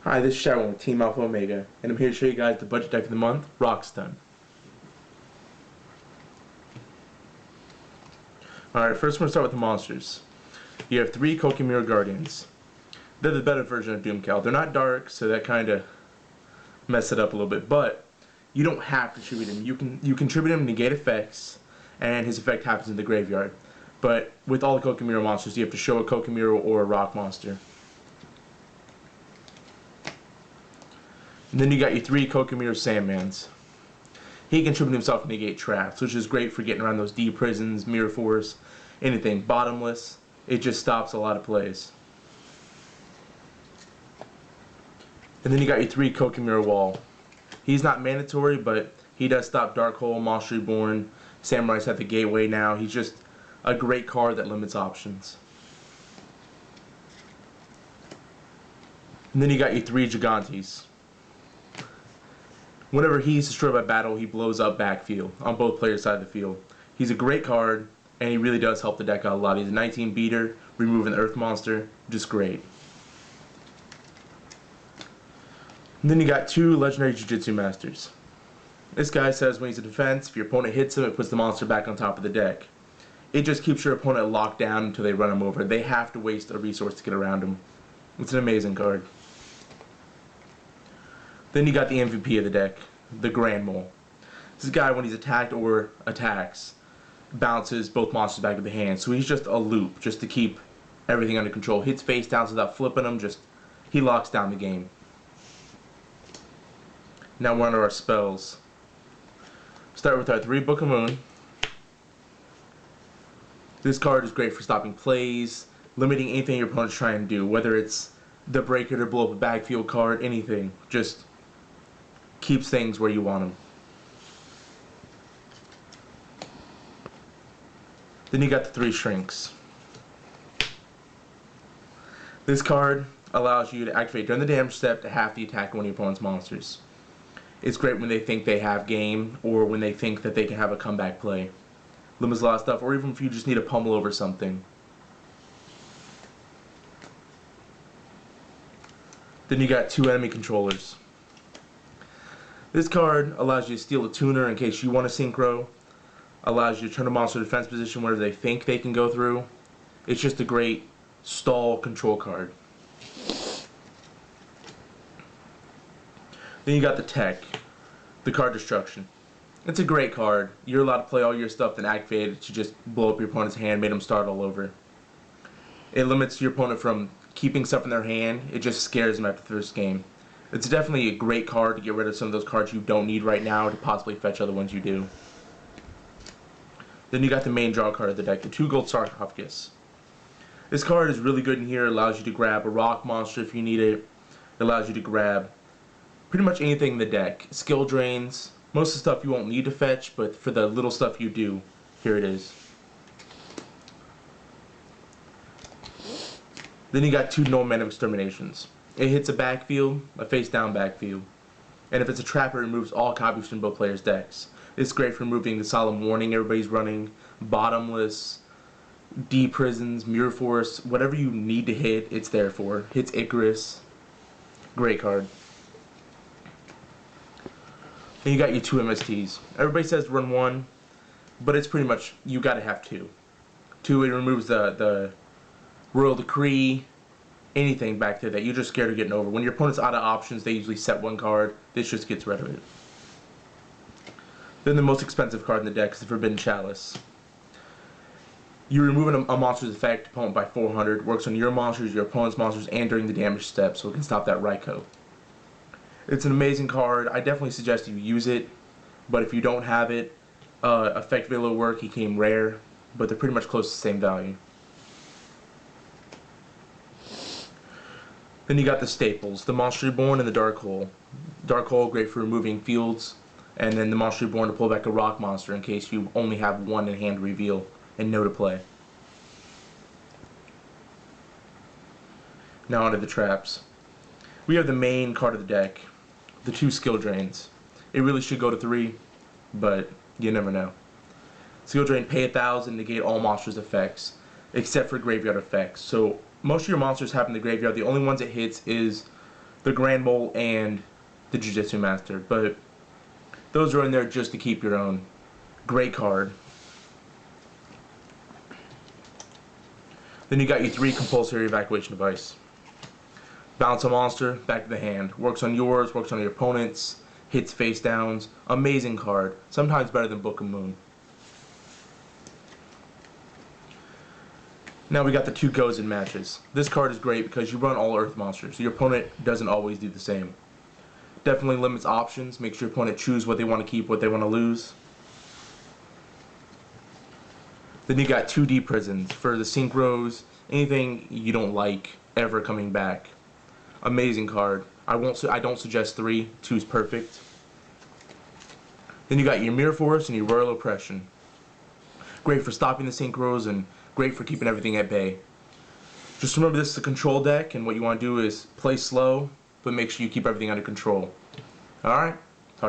Hi, this is Sharon with Team Alpha Omega, and I'm here to show you guys the budget deck of the month, Rockstun. Alright, first we're going to start with the monsters. You have 3 Kokimiro Guardians. They're the better version of Doomcal. They're not dark, so that kind of mess it up a little bit, but you don't have to tribute him. You can tribute him to negate effects, and his effect happens in the graveyard. But with all the Kokimiro monsters, you have to show a Kokimiro or a rock monster. And then you got your 3 Kokimiro Sandmans. He can tribute himself to negate traps, which is great for getting around those D prisons, mirror force, anything. Bottomless, it just stops a lot of plays. And then you got your 3 Kokimiro Wall. He's not mandatory, but he does stop Dark Hole, Monster Reborn, Samurai's at the gateway now. He's just a great card that limits options. And then you got your 3 Gigantes. Whenever he's destroyed by battle, he blows up backfield on both players' side of the field. He's a great card, and he really does help the deck out a lot. He's a 19 beater, removing the Earth Monster, just great. And then you got 2 Legendary Jujutsu Masters. This guy says when he's a defense, if your opponent hits him, it puts the monster back on top of the deck. It just keeps your opponent locked down until they run him over. They have to waste a resource to get around him. It's an amazing card. Then you got the MVP of the deck, the Grand Mole. This guy, when he's attacked or attacks, bounces both monsters back to the hand. So he's just a loop, just to keep everything under control. Hits face downs without flipping them, he locks down the game. Now we're on to our spells. Start with our 3 Book of Moon. This card is great for stopping plays, limiting anything your opponent's trying to do, whether it's the breaker to blow up a backfield card, anything. Just keeps things where you want them. Then you got the 3 Shrinks. This card allows you to activate during the damage step to half the attack of one of your opponent's monsters. It's great when they think they have game, or when they think that they can have a comeback play. Limits a lot of stuff, or even if you just need to pummel over something. Then you got 2 enemy controllers. This card allows you to steal a tuner in case you want to synchro. Allows you to turn a monster to defense position where they think they can go through. It's just a great stall control card. Then you got the Tech, the card Destruction. It's a great card. You're allowed to play all your stuff, then activate it to just blow up your opponent's hand, make them start all over. It limits your opponent from keeping stuff in their hand. It just scares them after the first game. It's definitely a great card to get rid of some of those cards you don't need right now to possibly fetch other ones you do. Then you got the main draw card of the deck, the 2 Gold Sarcophagus. This card is really good in here. It allows you to grab a rock monster if you need it. It allows you to grab pretty much anything in the deck. Skill drains, most of the stuff you won't need to fetch, but for the little stuff you do, here it is. Then you got 2 Null Man of Exterminations. It hits a backfield, a face down backfield. And if it's a trap, it removes all copies from both players' decks. It's great for removing the Solemn Warning everybody's running, Bottomless, D prisons, mirror force, whatever you need to hit, it's there for. Hits Icarus. Great card. And you got your 2 MSTs. Everybody says run 1, but it's pretty much, you gotta have 2. 2, it removes the Royal Decree, anything back there that you're just scared of getting over. When your opponent's out of options, they usually set 1 card. This just gets rid of it. Then the most expensive card in the deck is the Forbidden Chalice. You're removing a monster's effect opponent by 400. Works on your monsters, your opponent's monsters, and during the damage step, so it can stop that Raikou. It's an amazing card. I definitely suggest you use it, but if you don't have it, Effect Velo work, he came rare, but they're pretty much close to the same value. Then you got the staples, the Monster Reborn and the Dark Hole. Dark Hole, great for removing fields, and then the Monster Reborn to pull back a rock monster in case you only have 1 in hand to reveal and no to play. Now onto the traps. We have the main card of the deck, the 2 Skill Drains. It really should go to 3, but you never know. Skill Drain, pay 1,000, negate all monsters' effects, except for graveyard effects. So most of your monsters have in the graveyard. The only ones it hits is the Grand Mole and the Jiu-Jitsu Master, but those are in there just to keep your own. Great card. Then you got your 3 compulsory evacuation device. Bounce a monster, back to the hand. Works on yours, works on your opponent's, hits face downs. Amazing card. Sometimes better than Book of Moon. Now we got the 2 Gozen matches. This card is great because you run all earth monsters, so your opponent doesn't always do the same. Definitely limits options, makes your opponent choose what they want to keep, what they want to lose. Then you got 2D prisons for the synchros, anything you don't like ever coming back. Amazing card. I don't suggest 3. 2 is perfect. Then you got your Mirror Force and your Royal Oppression. Great for stopping the synchros and great for keeping everything at bay. Just remember this is a control deck, and what you want to do is play slow, but make sure you keep everything under control. Alright?